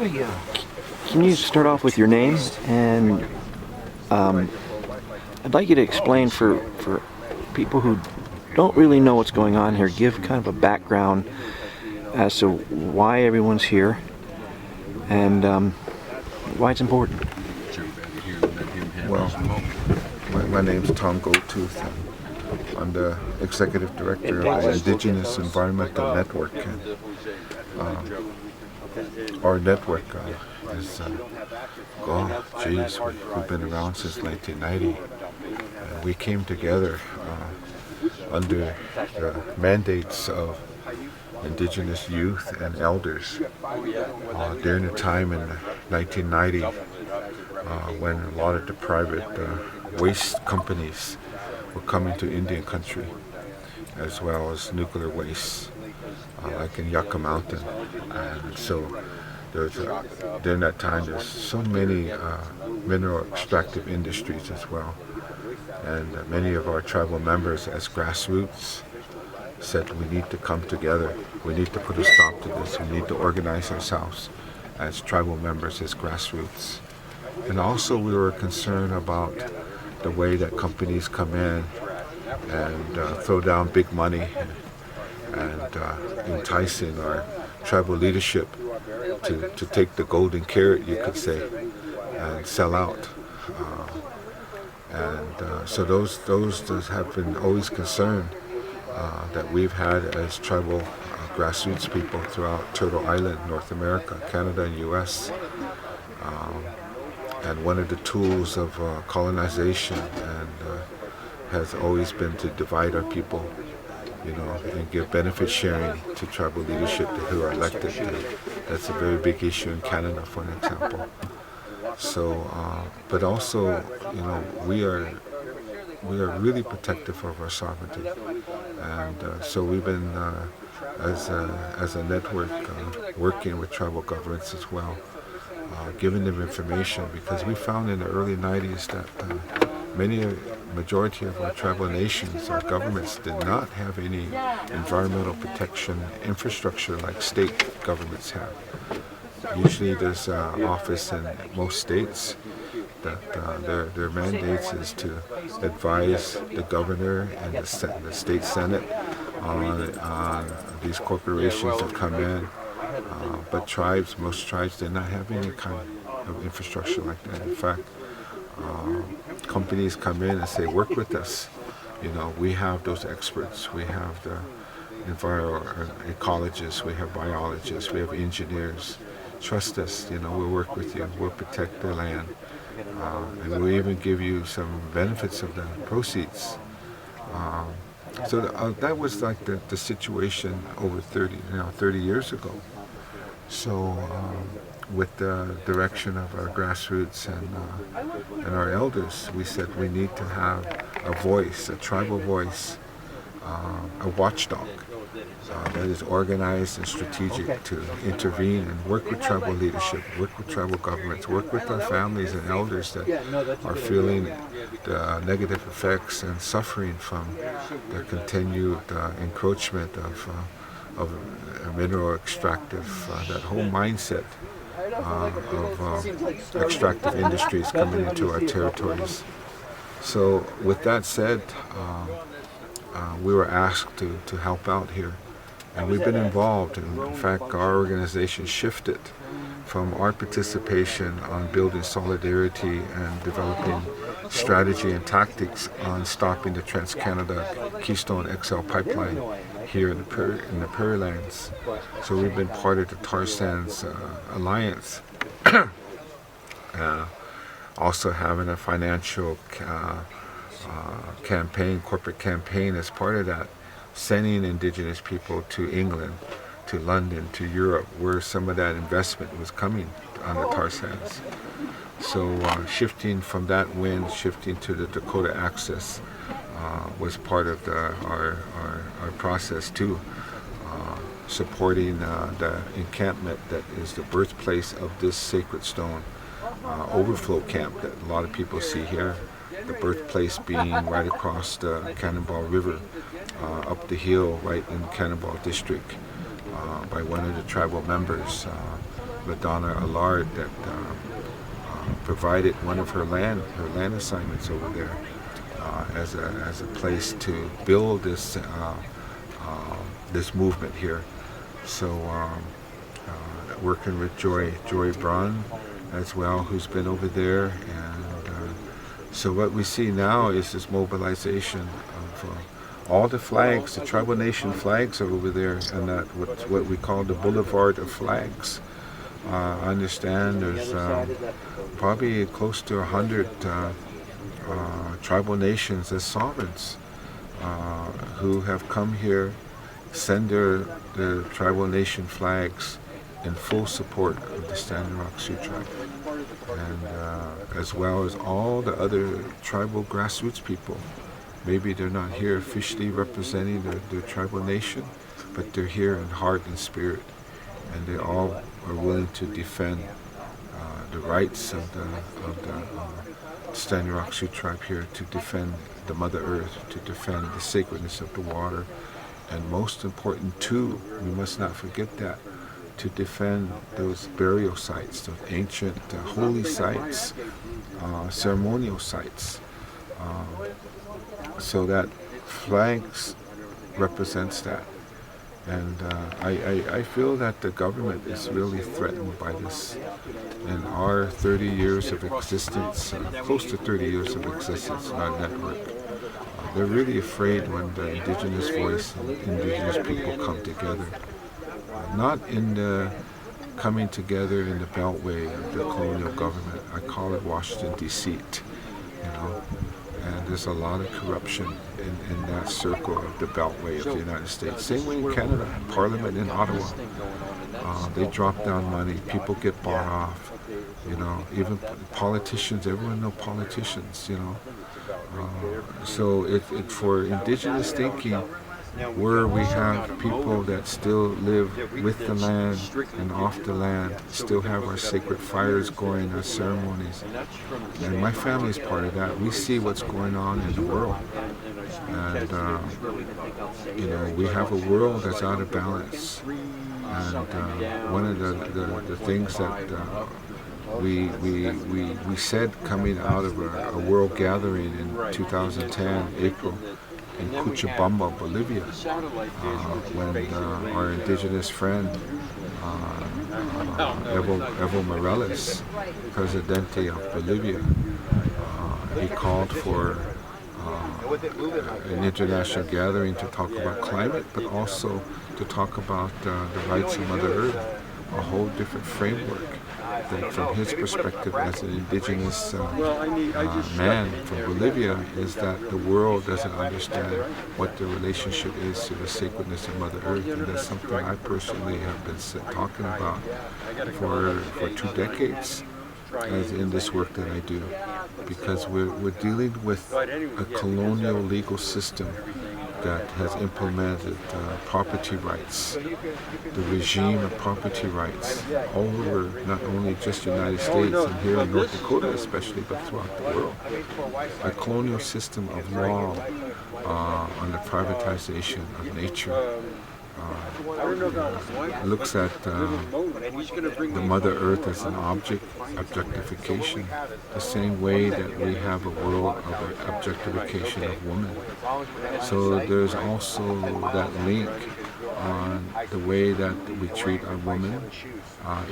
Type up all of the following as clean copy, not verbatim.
Can you start off with your name? And I'd like you to explain for people who don't really know what's going on here, give kind of a background as to why everyone's here and why it's important. Well, my name's Tom Goldtooth. I'm the executive director of the Indigenous Environmental Network. And, our network is, we've been around since 1990. We came together under the mandates of Indigenous youth and elders during the time in 1990 when a lot of the private waste companies were coming to Indian country, as well as nuclear waste, like in Yucca Mountain. And so during that time there's so many mineral extractive industries as well. And many of our tribal members as grassroots said we need to come together, we need to put a stop to this, we need to organize ourselves as tribal members, as grassroots. And also we were concerned about the way that companies come in and throw down big money and enticing our tribal leadership to take the golden carrot, you could say, and sell out. So those have been always concerned that we've had as tribal grassroots people throughout Turtle Island, North America, Canada, and U.S. And one of the tools of colonization has always been to divide our people, and give benefit sharing to tribal leadership who are elected. That's a very big issue in Canada, for an example. So, but also, we are really protective of our sovereignty, and so we've been as a network working with tribal governments as well, giving them information, because we found in the early 90s that majority of our tribal nations, our governments, did not have any environmental protection infrastructure like state governments have. Usually there's an office in most states that their mandates is to advise the governor and the state senate on these corporations that come in. But most tribes did not have any kind of infrastructure like that. In fact, companies come in and say, work with us. We have those experts. We have the ecologists, we have biologists, we have engineers. Trust us, we'll work with you, we'll protect the land. And we'll even give you some benefits of the proceeds. So that was like the situation over 30 years ago. So with the direction of our grassroots and our elders, we said we need to have a voice, a tribal voice, a watchdog that is organized and strategic to intervene and work with tribal leadership, work with tribal governments, work with our families and elders that are feeling the negative effects and suffering from the continued encroachment of mineral extractive, that whole mindset of extractive industries coming into our territories. So with that said, we were asked to help out here, and we've been involved. In fact, our organization shifted from our participation on building solidarity and developing strategy and tactics on stopping the Trans-Canada Keystone XL pipeline here in the Prairie Lands. So we've been part of the tar sands alliance, also having a financial corporate campaign as part of that, sending Indigenous people to England, to London, to Europe, where some of that investment was coming on the tar sands. So shifting from that wind, shifting to the Dakota access was part of our process too, supporting the encampment that is the birthplace of this sacred stone overflow camp that a lot of people see here. The birthplace being right across the Cannonball River, up the hill right in Cannonball District, by one of the tribal members, Madonna Allard that provided one of her land assignments over there as a place to build this this movement here. So working with Joy Braun as well, who's been over there, and so what we see now is this mobilization of all the flags. The tribal nation flags are over there, and that what we call the Boulevard of Flags. I understand there's probably close to 100 tribal nations as sovereigns who have come here, send their tribal nation flags in full support of the Standing Rock Sioux Tribe, and as well as all the other tribal grassroots people. Maybe they're not here officially representing their tribal nation, but they're here in heart and spirit, and they all are willing to defend the rights of the Standing Rock Sioux Tribe here, to defend the Mother Earth, to defend the sacredness of the water, and most important too, we must not forget that, to defend those burial sites, those ancient holy sites, ceremonial sites. So that flags represents that. And I feel that the government is really threatened by this. In our 30 years of existence, close to 30 years of existence in our network, they're really afraid when the indigenous voice and indigenous people come together. Not in the coming together in the beltway of the colonial government. I call it Washington deceit, you know. And there's a lot of corruption in that circle of the beltway of the United States. Same way in Canada, Parliament in Ottawa. They drop down money, people get bought off, you know, even politicians, everyone knows politicians, you know. So it for indigenous thinking, where we have people that still live with the land and off the land, still have our sacred fires going, our ceremonies. And my family is part of that. We see what's going on in the world. And, you know, we have a world that's out of balance. And one of the things that we said coming out of a world gathering in 2010, April, in Cochabamba, Bolivia, when our indigenous friend, Evo Morales, Presidente of Bolivia, he called for an international gathering to talk about climate, but also to talk about the rights of Mother Earth, a whole different framework. That from his perspective as an indigenous man from Bolivia, is that the world doesn't understand what the relationship is to the sacredness of Mother Earth, and that's something I personally have been talking about for 2 decades as in this work that I do, because we're dealing with a colonial legal system that has implemented property rights, the regime of property rights all over not only just the United States and here in North Dakota especially, but throughout the world. A colonial system of law on the privatization of nature. Looks at the Mother Earth as an object, objectification, the same way that we have a world of objectification of women. So there's also that link on the way that we treat our women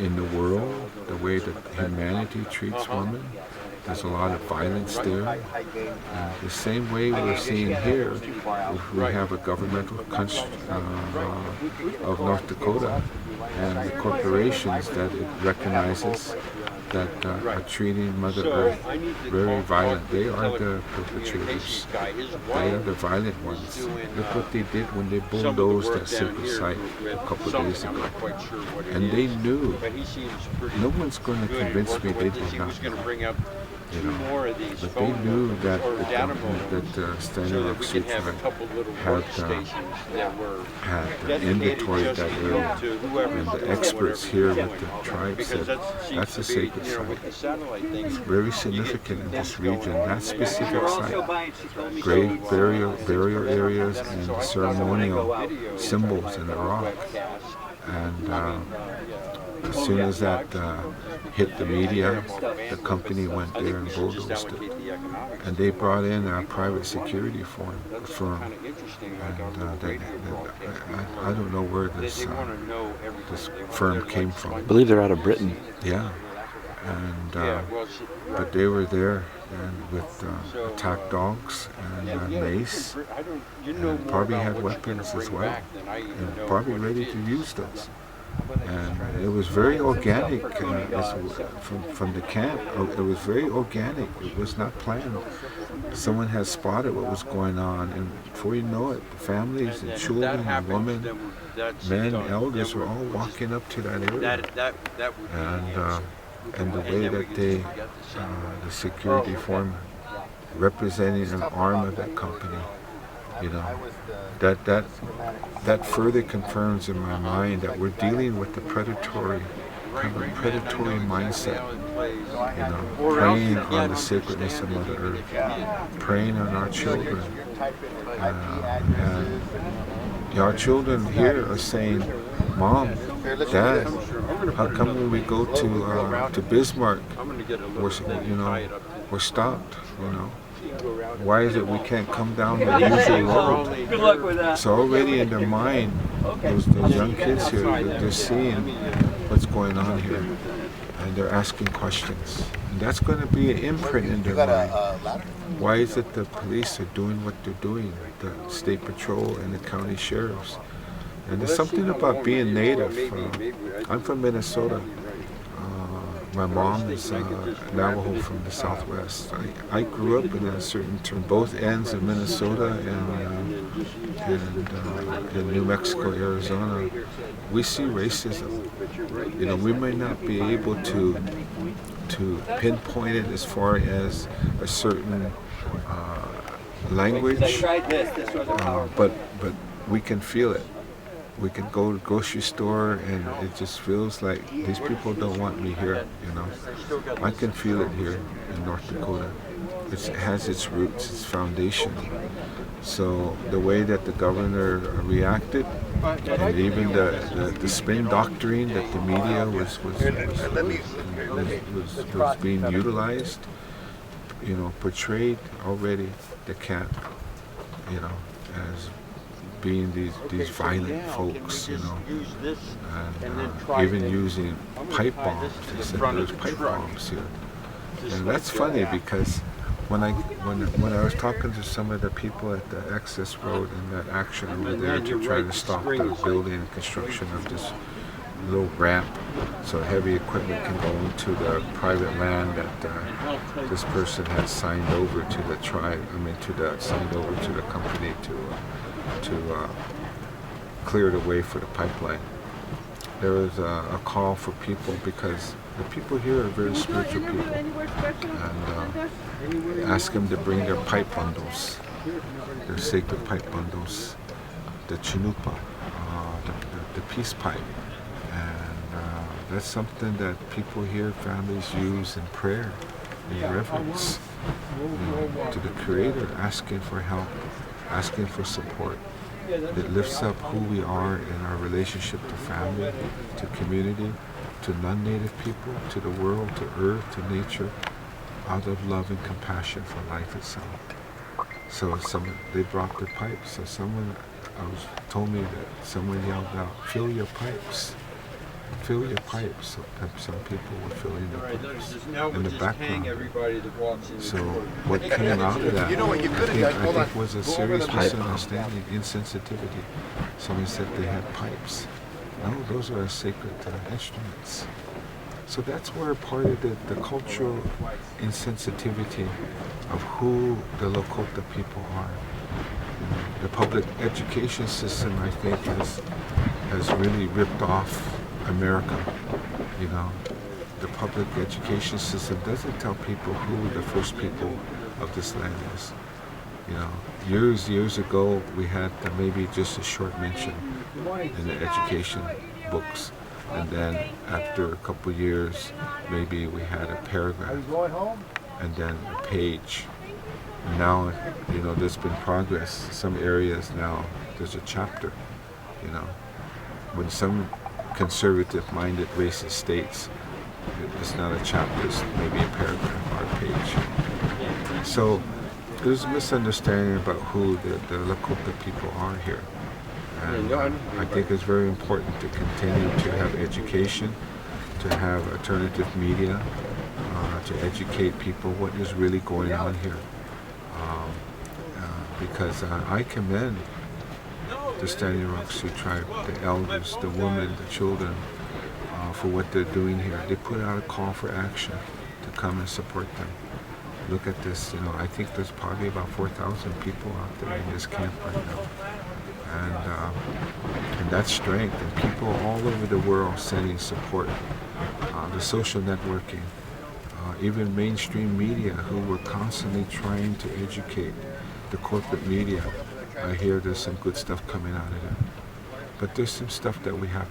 in the world, the way that humanity treats women. There's a lot of violence there. The same way we're seeing here, if we have a governmental of North Dakota and the corporations that it recognizes that are treating Mother Earth very violent. They are the perpetrators. They are the violent ones. Look what they did when they bulldozed that sacred site a couple of days ago. And they knew. No one's going to convince me they did not know. You know, but they knew that the government, that the Standing Rock Sioux Tribe had inventory that area, and the experts here with the tribe said that's a sacred site. It's very significant in this region, that specific site. Grave burial areas and ceremonial symbols in the rock. And as soon as that hit the media, the company went there and bulldozed it. And they brought in a private security firm. And I don't know where this firm came from. I believe they're out of Britain. Yeah. And but they were there and with attack dogs and mace, and probably had weapons as well, and probably ready to use those. And it was very organic from the camp. It was very organic. It was not planned. Someone had spotted what was going on, and before you know it, families and children and women, men, elders were all walking up to that area. And the way that they, the security firm, representing an arm of that company, you know, that further confirms in my mind that we're dealing with the predatory mindset. You know, preying on the sacredness of Mother Earth, preying on our children, and our children here are saying, "Mom, Dad, how come when we go to Bismarck, we're stopped? You know, why is it we can't come down the usual road?" Good luck with that. So already in their mind, those young kids here, they're seeing what's going on here, and they're asking questions. And that's going to be an imprint in their mind. Why is it the police are doing what they're doing, the state patrol and the county sheriffs? And there's something about being native. I'm from Minnesota. My mom is Navajo from the Southwest. I grew up in both ends of Minnesota and New Mexico, Arizona. We see racism. You know, we may not be able to pinpoint it as far as a certain language, but we can feel it. We can go to the grocery store and it just feels like these people don't want me here, you know. I can feel it here in North Dakota. It has its roots, its foundation. So the way that the governor reacted, and even the spin doctrine that the media was being utilized, you know, portrayed already the camp, you know, as being these violent folks, you know, and even using pipe bombs. They said there's pipe bombs here, and that's funny because when I was talking to some of the people at the access road and that action over there to try to stop the building and construction of this little ramp so heavy equipment can go into the private land that this person had signed over to the tribe, signed over to the company to clear the way for the pipeline. There was a call for people because the people here are very spiritual people, and ask them to bring their pipe bundles, their sacred pipe bundles, the chinupa, the peace pipe, and that's something that people here, families use in prayer, in reverence, you know, to the Creator, asking for help, asking for support. It lifts up who we are in our relationship to family, to community, to non-native people, to the world, to earth, to nature, out of love and compassion for life itself. So they brought their pipes. So someone told me that someone yelled out, "Fill your pipes. Fill your pipes." So some people were filling their pipes in the background. So what came out of that, I think was a serious misunderstanding, insensitivity. Someone said they had pipes. No, those are sacred instruments. So that's where part of the cultural insensitivity of who the Lakota people are. The public education system, I think, has really ripped off America. You know, the public education system doesn't tell people who the first people of this land is. You know, years ago we had maybe just a short mention in the education books, and then after a couple years maybe we had a paragraph and then a page. And now, you know, there's been progress. Some areas now there's a chapter. You know, when some conservative-minded racist states. It's not a chapter, it's maybe a paragraph or a page. So there's a misunderstanding about who the Lakota people are here. And I think it's very important to continue to have education, to have alternative media, to educate people what is really going on here. Because I commend the Standing Rock Sioux tribe, the elders, the women, the children, for what they're doing here. They put out a call for action to come and support them. Look at this, I think there's probably about 4,000 people out there in this camp right now. And that's strength, and people all over the world sending support. The social networking, even mainstream media who were constantly trying to educate the corporate media. I hear there's some good stuff coming out of it. But there's some stuff that we have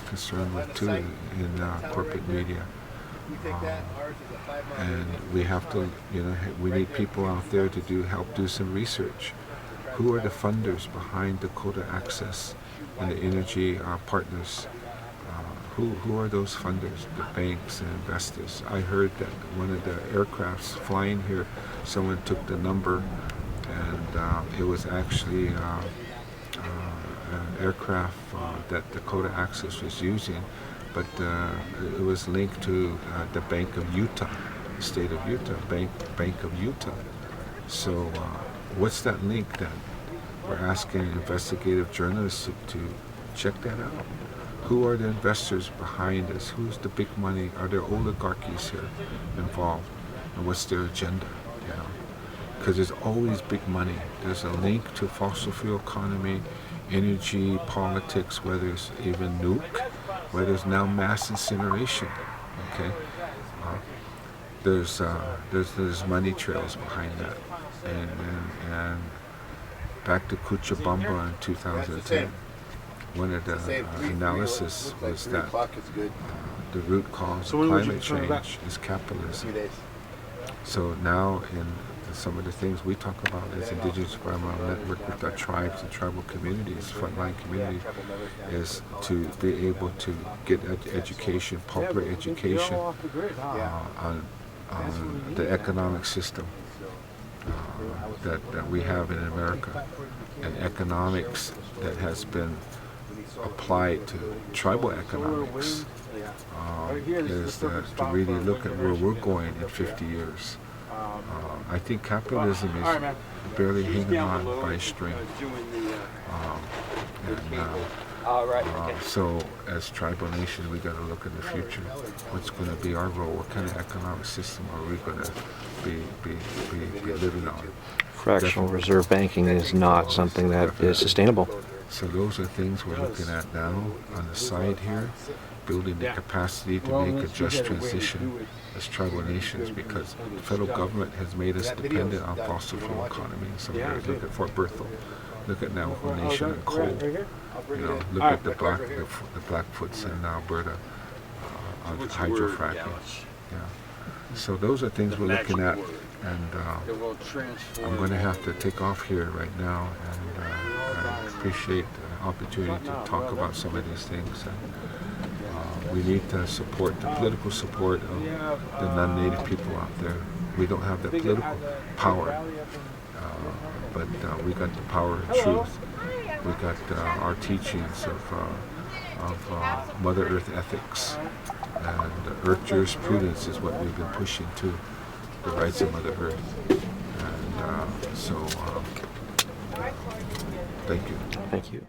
concern with too in corporate media. And we have to, we need people out there to help do some research. Who are the funders behind Dakota Access and the energy partners? Who are those funders, the banks and investors? I heard that one of the aircrafts flying here, someone took the number, and it was actually an aircraft that Dakota Access was using, but it was linked to the Bank of Utah, the state of Utah, Bank of Utah. So what's that link then? We're asking investigative journalists to check that out. Who are the investors behind this? Who's the big money? Are there oligarchies here involved? And what's their agenda? Because there's always big money. There's a link to fossil fuel economy, energy, politics, whether it's even nuke, whether it's now mass incineration. Okay, there's money trails behind that, and back to Cochabamba in 2010. One of the analysis was that the root cause of climate change is capitalism. So now in some of the things we talk about as Indigenous Environmental Network with our tribes and tribal communities, frontline communities, is to be able to get education, proper education on the economic system that we have in America, and economics that has been applied to tribal economics, is to really look at where we're going in 50 years. I think capitalism is barely hanging on by a string. So as tribal nations, we got to look in the future. What's going to be our role? What kind of economic system are we going to be living on? Fractional reserve banking is not something that is sustainable. So those are things we're looking at now on the side here, building the capacity to make a just transition as tribal nations, because the federal government has made us dependent on fossil fuel economy in some areas. Look at Fort Berthold, look at Navajo Nation and coal, look at the Blackfoots in Alberta on hydrofracking. So those are things we're looking at, and I'm going to have to take off here right now, and I appreciate the opportunity to talk about some of these things. We need to support the political support of the non-native people out there. We don't have the political power, but we got the power of truth. We got our teachings of Mother Earth ethics, and Earth jurisprudence is what we've been pushing to, the rights of Mother Earth. And so, thank you. Thank you.